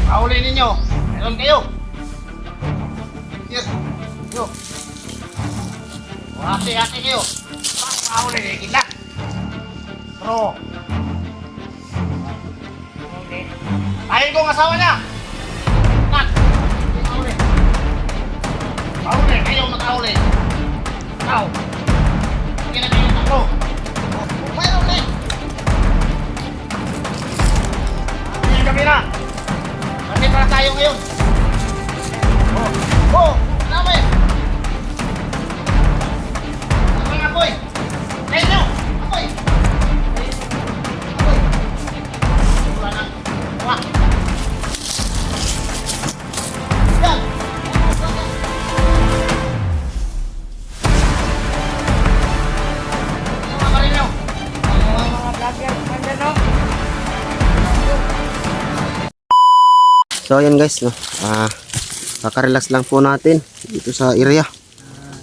Pauli ninyo. Meron kayo. Yes. Yo. Hati-hati kayo. Pauli ni kita. Bro. Tayo kong asawa niya. Nak. Pauli. Pauli. Kayo mag-auli. Ikaw. Sige na kayo tatlo. Mayroon na. Hindi kami na. Bakit para tayo ngayon? Oh, ano eh? Ano nga boy? Tayo nyo! Apoy! Apoy! Wala na. Wah! Yan! Ano nga ba rin nyo? Mga vlogger, nandyan no? So ayan guys, no. Kaka-relax lang po natin dito sa area.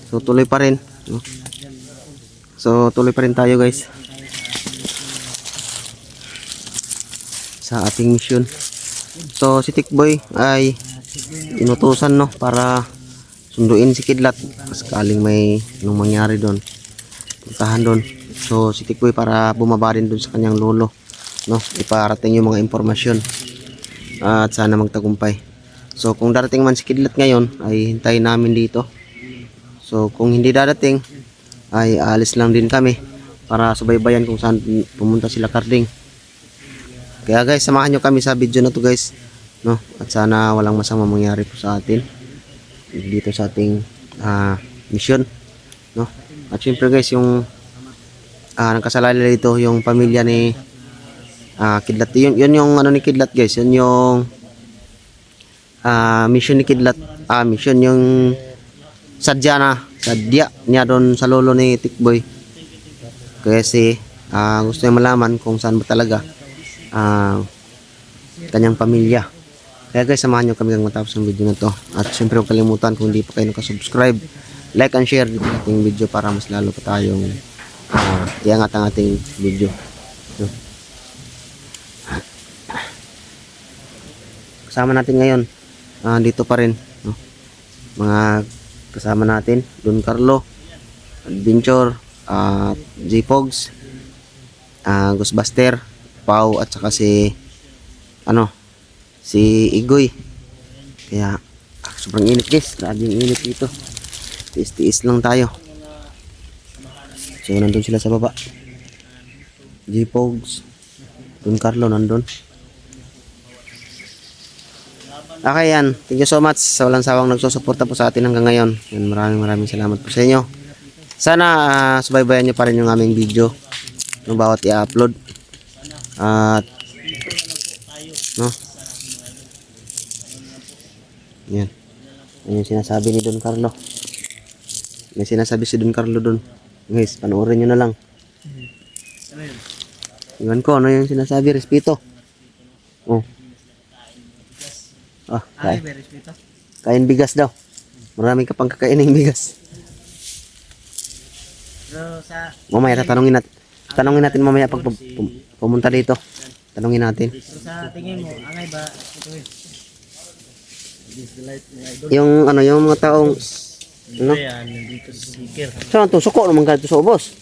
So tuloy pa rin, no. So tuloy pa rin tayo guys sa ating mission. So si Tikboy ay inutusan, no, para sunduin si Kidlat sakaling may anong mangyari doon. Puntahan doon. So si Tikboy para bumaba rin doon sa kanyang lolo, no, iparating yung mga impormasyon at sana magtagumpay. So kung darating man si Kidlat ngayon ay hintayin namin dito. So kung hindi darating ay aalis lang din kami para subaybayan kung saan pumunta sila Karding. Kaya guys, samahan nyo kami sa video na to guys, no, at sana walang masama mangyari po sa atin dito sa ating mission, no. At syempre guys, yung nagkasalala dito yung pamilya ni Kidlat. Yun yung ano ni Kidlat guys, yun yung mission ni Kidlat, mission yung sadya niya doon sa lolo ni Tikboy. Kasi gusto niya malaman kung saan ba talaga kanyang pamilya. Kaya guys, samahan nyo kami hanggang matapos ng video na to. At syempre huwag kalimutan, kung hindi pa kayo nakasubscribe, like and share dito sa ating video para mas lalo pa tayong iangat ang ating video. Kasama natin ngayon dito pa rin, no, mga kasama natin Don Carlo, Adventure, J-Pogs, Ghostbuster, Pau, at saka si Igoy. Kaya sobrang init guys, grabe yung init dito. Tiis-tiis lang tayo. So nandun sila sa baba, J-Pogs, Don Carlo nandun. Okay yan, thank you so much sa walang sawang nagsusuporta po sa atin hanggang ngayon. Yan, maraming salamat po sa inyo. Sana subaybayan nyo pa rin yung aming video nung bawat i-upload. At no, yan, yung sinasabi ni Don Carlo. May sinasabi si Don Carlo doon guys, panoorin nyo na lang. Iwan ko ano yung sinasabi, respeto. Oh, kain bigas daw. Maraming ka pang kakainin bigas. Mamaya tanongin natin mamaya pag pumunta dito. Tanongin natin. Sa tingin mo, angay ba ito eh? Yung ano, yung mga taong ano? Yan, nandito sa speaker. Saan to? Suko naman ganito sa ubos.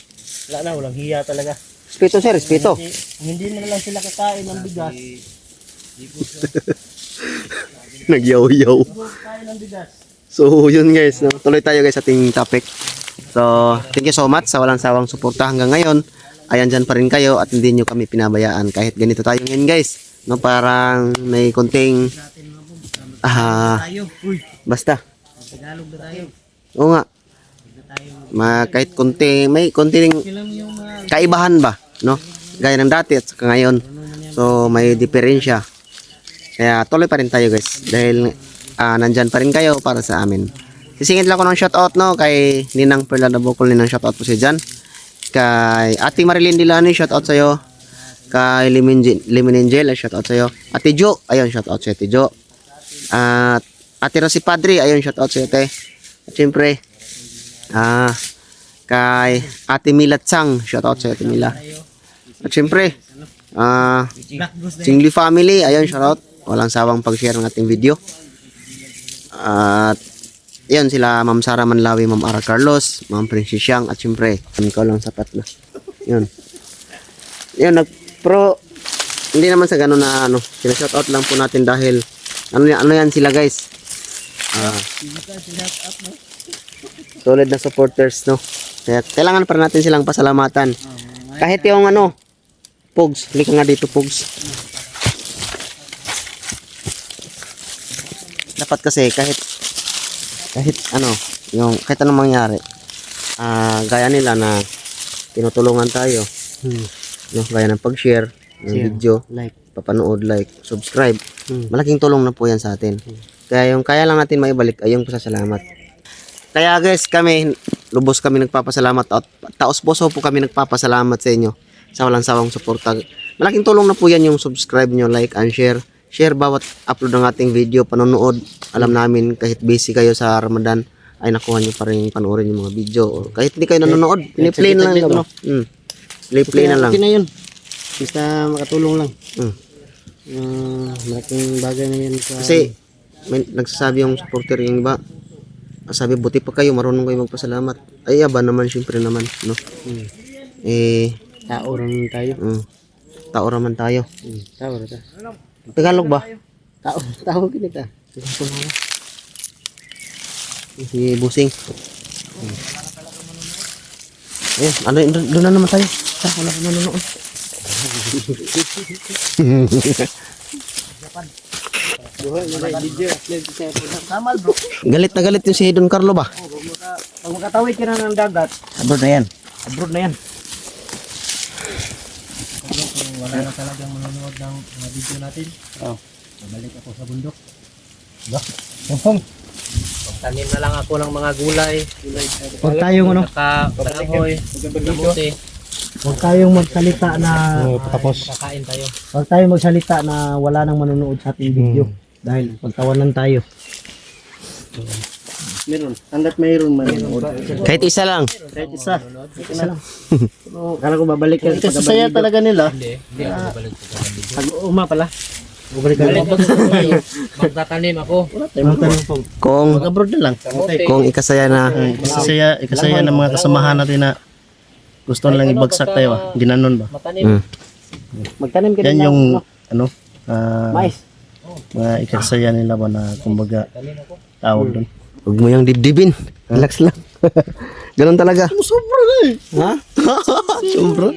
Wala na, walang hiya talaga. Respeto sir, respeto. Hindi na lang sila kakain ng bigas. Nagyaw-yaw. Kain ng bigas. So yun guys, no? Tuloy tayo guys sa ating topic. So thank you so much sa walang sawang suporta hanggang ngayon. Ayan, dyan pa rin kayo at hindi nyo kami pinabayaan kahit ganito tayo ngayon guys, no? Parang may konting basta Tagalog na tayo. oo nga, kahit konting may konting kaibahan ba, no, gaya ng dati at saka ngayon. So may diferensya. Kaya tuloy pa rin tayo guys dahil nandyan pa rin kayo para sa amin. Sisingit lang ko ng shoutout, no, kay Ninang Perla Dabocol. Ninang shoutout po si Jan. Kay Ate Marilyn Dilani, shoutout sa'yo. Kay Limin Angel, shoutout sa'yo. Ate Jo, ayun, shoutout sa'yo Ate Jo. At Ate Rosie Padre, ayun, shoutout sa'yo Ate. At syempre kay Ate Mila Tsang, shoutout sa'yo Ate Mila. At syempre Singli family, ayun, shoutout. walang sawang pag-share ng ating video. At yun sila Ma'am Sara Manlawi, Ma'am Ara Carlos, Ma'am Princess Yang, at syempre ikaw lang sapat na. Yun pero hindi naman sa ganun na ano, sina-shoutout lang po natin dahil ano yan sila guys, solid na supporters, no? Kaya kailangan pa natin silang pasalamatan. Kahit yung ano, Pogs, halika nga dito Pogs. Dapat kasi kahit ano, yung kahit anong mangyari, gaya nila na tinutulungan tayo. No, gaya ng pag-share ng video, Like. papanood, like, subscribe. Malaking tulong na po yan sa atin. Kaya yung kaya lang natin maibalik ay yung pasasalamat. Kaya guys, lubos kami nagpapasalamat at taos puso po kami nagpapasalamat sa inyo sa walang sawang suporta. Malaking tulong na po yan yung subscribe nyo, like, and share. Share bawat upload ng ating video, panonood. Alam namin kahit busy kayo sa Ramadan, ay nakuha nyo pa rin panoorin yung mga video. O kahit hindi kayo nanonood, piniplay na lang. No? Play na lang. Okay na yun. Basta makatulong lang. Malaking bagay na yan kasi may nagsasabi yung supporter yung iba, sabi buti pa kayo, marunong kayo magpasalamat. Ay aba naman, syempre naman, no? Tao rin tayo. Tao raman tayo. Tao rin tayo. Tagalog ba? Tao kita. Si Busing. Ayun, doon na naman tayo. Wala ka manonood. Galit na galit yung si Don Carlo ba? Pag makatawid ka na ng dagat, Abroad na yan. abroad na yan. Wala na talagang manonood ng mga video natin. Babalik ako sa bundok. Tanim na lang ako ng mga gulay. Huwag tayong ano? Kakahoy, kamuti. Huwag tayong magsalita na tapos kakain tayo. Huwag tayong magsalita na wala nang manonood sa ating video. Dahil pagtawanan tayo. Meron. Hanggat mayroon manonood. Kahit isa lang. Kahit isa. Isa lang. Kala ko babalik ka. Kasi saya talaga nila. Hindi ako babalik sa video. Pag-uma pala. Babalik ka lang. Magtatanim ako. Kung Mag-abroad na lang. kung ikasaya na Ikasaya ng mga kasamahan natin na gusto lang ibagsak tayo. Ginanon ba? Magtanim ka yan din yung ng mais. Mga ikasaya nila ba na kumbaga tawag doon. huwag mo yung dibdibin. Relax lang. Ganun talaga. Sobra na eh. Ha? Sobra.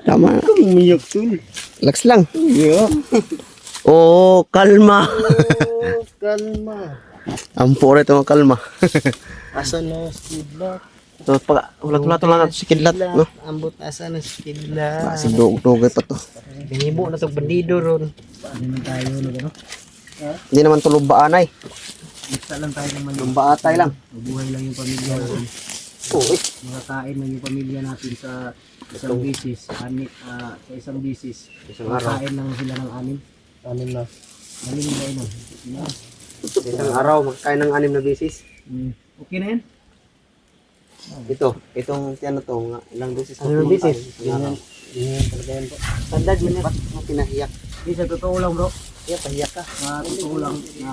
Tama. Umiyak tun. Relax lang. Yeah. Oo, kalma. Kalma. Ampore ito kalma. Asa na skidlat? So, pag ulat-ulat lang natin si Kidlat, no? Ambot asa na skidlat? Kasi dugay pa to. Binibo na itong bandido ron. Paano naman tayo no? Hindi naman tulog baanay. Basta lang tayo naman. Lumbaatay lang. Mabuhay lang yung pamilya natin. Oo, Makakain lang yung pamilya natin sa isang bisis. Sa isang bisis. Makakain lang sila ng anim. Anim na. Anim na inom. isang araw, magkain ng 6 na beses. Okay na yan? Itong ano to, ilang beses na Ilang beses? kumakain. Yan talaga yan po. Tandad mo na. Ba't mo pinahiyak? Hindi, sa totoo lang bro. Kaya pahiyak ka. Totoo lang na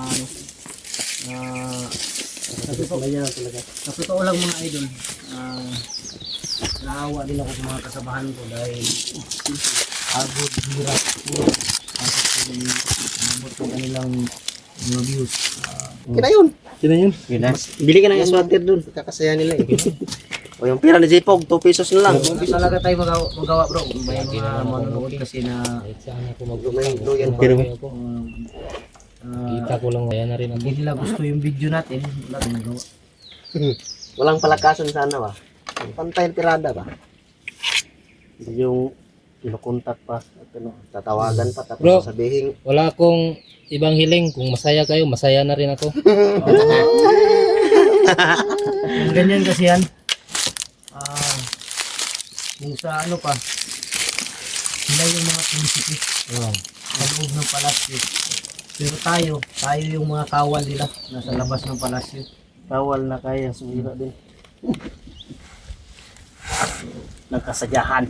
sa totoo lang mga idol, naawa din ako sa mga kasamahan ko dahil agod, hirap, tapos umabot ng kanilang mga views. Kina yun. Sino yun? Bili ka ng sweater dun. Kakasaya nila eh. O yung pira ni J-Pog, 2 pesos na lang. Kung talaga tayo magawa bro, may mga manonood kasi na Kita ko lang, kaya na rin ako. hindi nila gusto yung video natin, wala tayong magawa. Walang palakasan sana ba? Pantay tirada ba? Yung kinukontak pa at Tatawagan pa tapos Bro. sabihin, Wala akong ibang hiling. Kung masaya kayo, masaya na rin ako. yung ganyan kasi yan. Yung sa ano pa, sila yung mga prinsipe. Sa loob ng palasyo. Pero tayo yung mga kawal nila nasa labas ng palasyo. Kawal na kaya, sumira din. nagkasadyahan.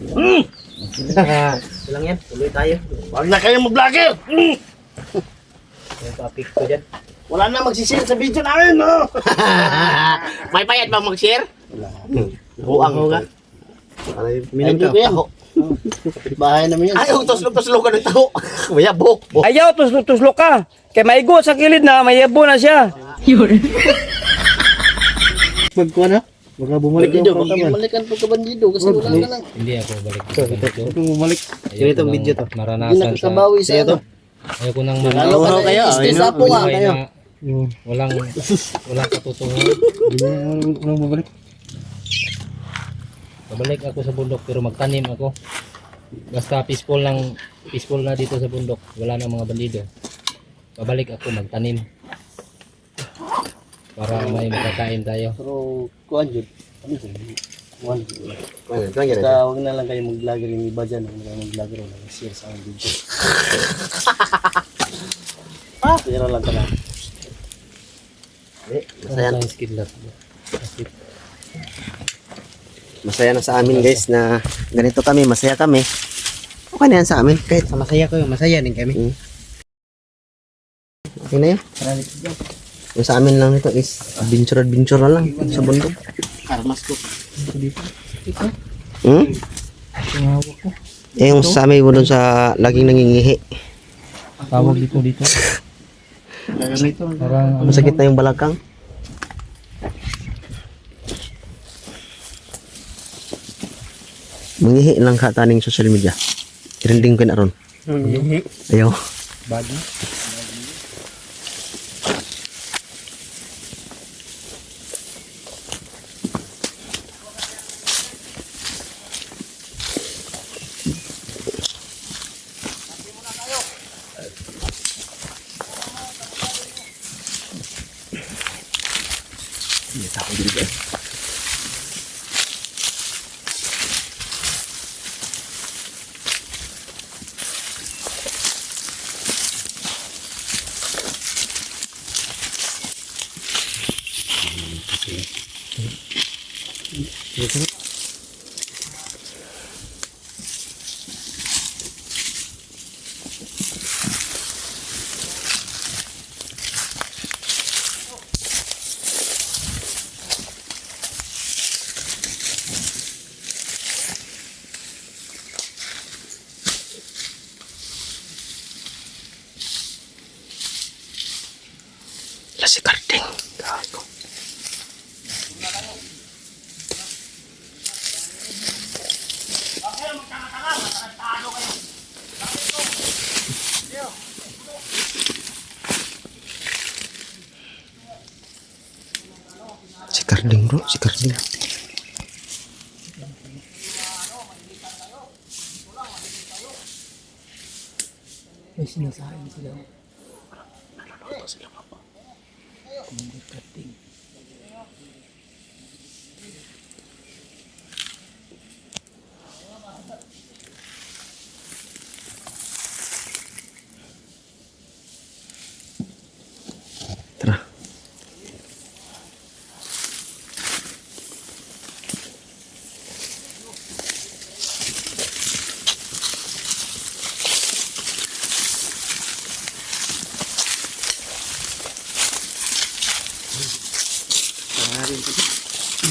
Lang yan, tuloy tayo. Huwag na kayong mag-vlogger! Yung topic ko dyan. Wala na magsishare sa video namin, no? May bayad bang mag-share? Huwag ka. Minum ka. Taho. Bahay namin yan. Ay, tuslok-tuslok ka ng taho. Mayabo. Ayaw, tuslo ka. Kay maigo sa kilid na, mayabo na siya. Magkuha na. Baka bumalik Bandido, yung baka pagkaman. bumalikan po ka bandido kasi wala ka lang. Hindi ako balik sa ganito. Bumalik. Ayaw Ganito ko ang nang video to. Hindi Maranasan sa... nakakabawi sa ano. Ayaw ko nang Lalo maranasan ka kayo, na istis ayun, po nga. buhay kayo. na walang katotohanan. Walang bumalik. Babalik ako sa bundok pero magtanim ako. Basta peaceful na dito sa bundok. Wala na mga bandido. Babalik ako magtanim. Para may makakain tayo. Pero kuhan yun. Ano yun? Kuhan yun. Basta Basta huwag na lang kayo mag-vlogger yung iba dyan. Huwag na lang mag-vlogger. Huwag na lang share sa aking video. Pero lang ka lang. Masaya, Ang skidlat. masaya na sa amin guys na ganito kami, masaya kami. Okay na yan sa amin. Kahit Sa masaya ko, masaya din kami. okay na yun. Yung sa amin lang nito is adventure na lang sa bundok. Karmas ko. Hmm? Eh, yung sa amin mo dun sa laging nangingihi. Tawag dito. Parang Masakit na yung balakang. Mangihi lang ka taning social media. Trending ko na ron. Ayaw. bagi. Si Karding. Gago. Si Karding bro, si Karding. May sinasahin sila. Tara.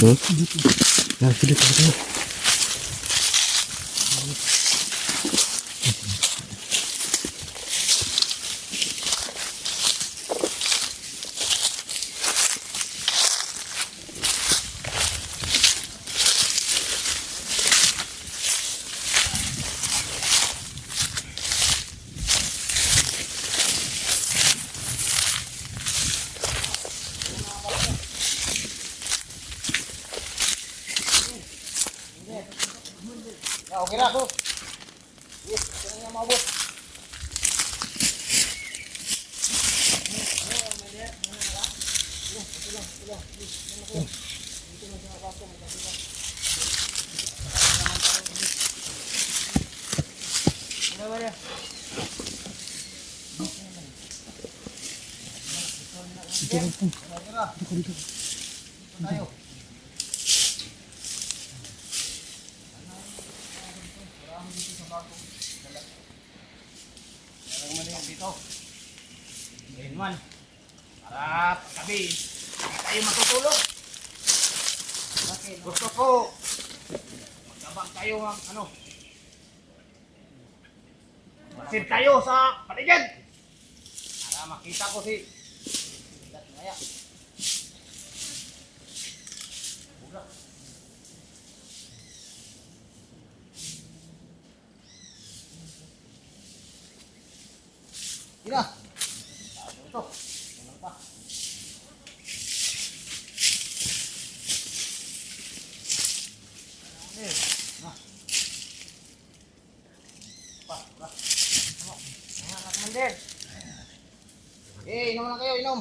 Hmm? Sila tayo. Okay na ako. Ito. Green 1. Para paggabi, hindi tayo matutulog. Gusto ko, magkabang tayo ng ano. Masin tayo sa paligid. Para makita ko si Kidlat Maya. Buga. Sina? Ito. Ano pa? Commander. Inom na kayo, inom.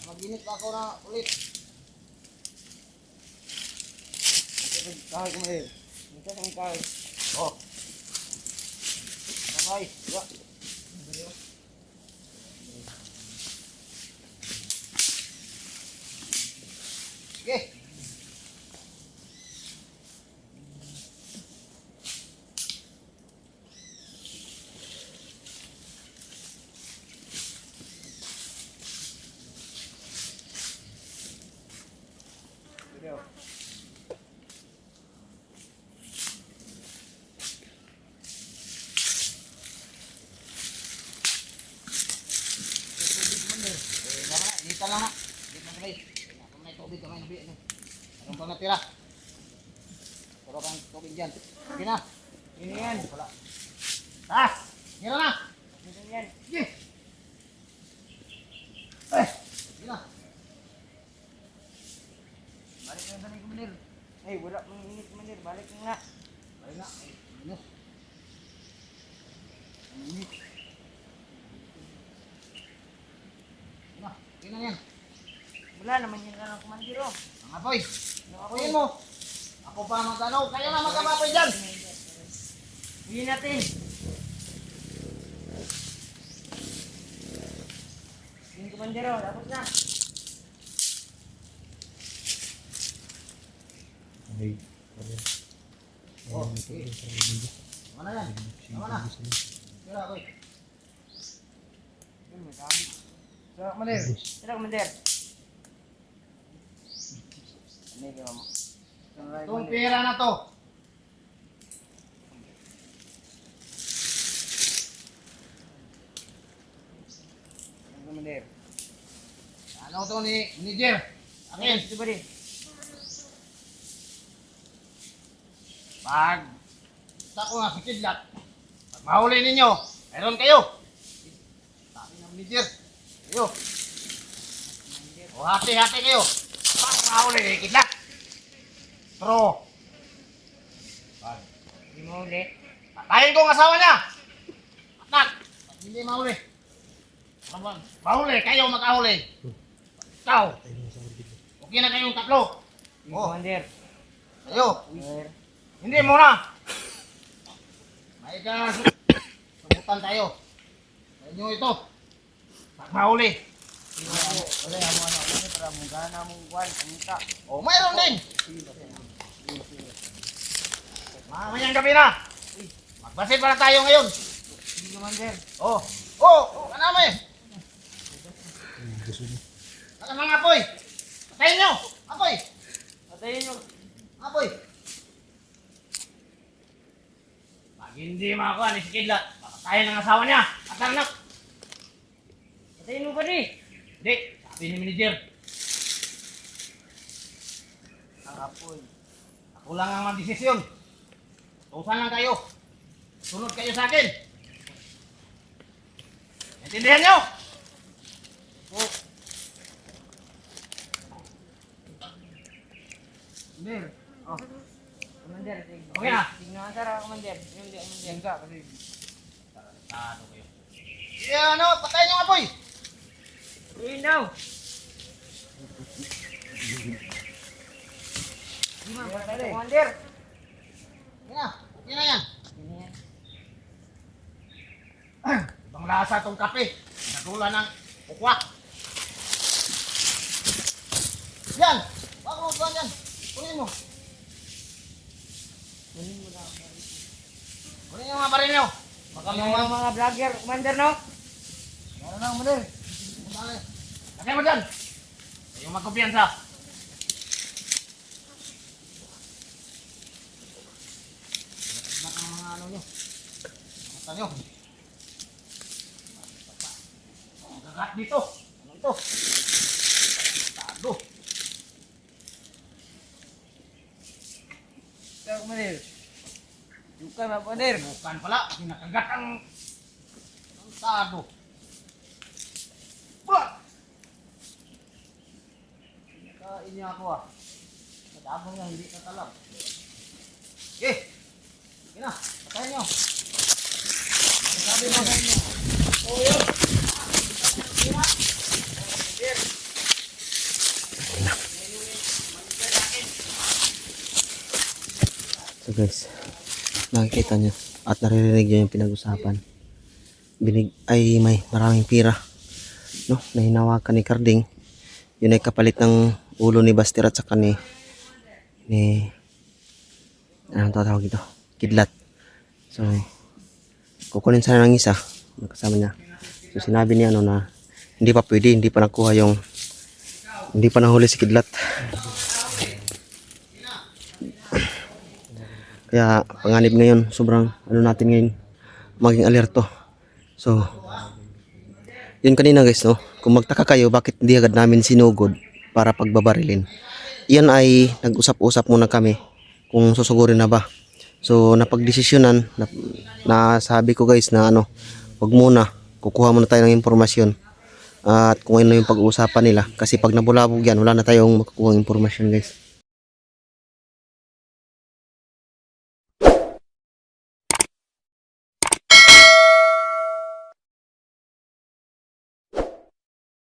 Mag-init pa ako na ulit. Kahoy ko mahil. Ito ang kahoy. Oh. Kahoy. Diba? Sige. Dito lang ha. Dito lang sabay. Kung may tubig, kamay nabi. Anong pa natira? Puro kang tubig dyan. Sige na. Sige yan. Wala. Taas! Sige na. Sige yan. Sige. Sige na. Balik na sa Commander. Ay, wala mong init, Commander. Balik na. Balik na. Ay, minus. Minit. Sige na. Sige na yan. Wala naman yun lang, Commander. Oh. Mga boy. Apoyin mo. Ako pa mag-ano. Kayo na magkamapoy dyan. Hindi natin. Yung Commander, oh. Tapos na. Oh, sige. Tama na yan. Tama na. Tira, boy. Yun, may dami. Tira, Commander. Tara, Commander. Ano yung mo? Itong pera na to. Commander. Ano to ni Niger? Akin. Ito ba rin? Pag sa ko nga si Kidlat, pag mahuli ninyo, meron kayo. Sabi ng Niger. Kayo. O hati-hati kayo. Pag mahuli ni Kidlat. Pero, pag Hindi mo ulit. patayin ko ang asawa niya. Anak, pag hindi mahuli. Pag mahuli, kayo makahuli. Ikaw. Okay na kayong tatlo. Yung Oh. Commander. Kayo. Commander. Hindi muna. May ka sabutan tayo. Sa inyo ito. Pag mahuli. Wala yung ano. Ano para mong gana mong kuwan. Kumita. O, mayroon din. Mamayang gabi na. Magbasid pa na tayo ngayon. Hindi, Commander. Oh. Oh, ano mo eh? Naka mga apoy. Patayin nyo. Apoy. Patayin nyo. Apoy. Pag hindi makakuha ni si Kidlat, papatayin ang asawa niya at ang anak. Patayin mo ba rin? Hindi, sabi ni manager. Ang apoy. Ako lang ang magdesisyon. Tusan lang kayo. Sunod kayo sa akin. Intindihan nyo? Commander. Oh. Commander. Okay na. Tignan ka ra, Commander. Yung di, Commander. Yung ka, kasi. Ano kayo? Ano, patayin yung apoy. Yun daw. Di man, patay, Commander. Okay na yan. Yun yan. Ibang lasa tong kape. Natula ng ukwa. Yan. Bago ba yan? Kunin mo. Kunin mo na. Kunin yung mga baril nyo. Baka Kami mga vlogger, Commander, no? Ano mo din? Lagay mo dyan. Kayong magkumpiyansa. Lahat ng mga ano nyo. Mata nyo. Ang gagat dito. Ano ito? Tado. Kaya kumanir. Yuka ba kumanir? Bukan pala. Pinakagat ang tado. Bah! Kain niya ako ah. Matabang nga, hindi tatalab. Okay. Sige na. Patayin nyo. Sabi mo sa inyo. Oh, yun. So guys, nakikita nyo at naririnig nyo yung pinag-usapan. Ay may maraming pira, no, na hinawakan ni Carding. Yun ay kapalit ng ulo ni Buster at saka ni anong tawag ito? Kidlat. So kukunin sana ng isa kasama niya. So sinabi niya ano na hindi pa pwede, hindi pa nakuha yung hindi pa nahuli si Kidlat. Kaya panganib ngayon, sobrang ano natin ngayon, maging alerto. So yun kanina guys, no, kung magtaka kayo bakit hindi agad namin sinugod para pagbabarilin, yan ay nag-usap-usap muna kami kung susugurin na ba. So napagdesisyonan na sabi ko guys na ano, wag muna, kukuha muna tayo ng impormasyon at kung ano yung pag-uusapan nila, kasi pag nabulabog yan wala na tayong makukuha ng impormasyon guys.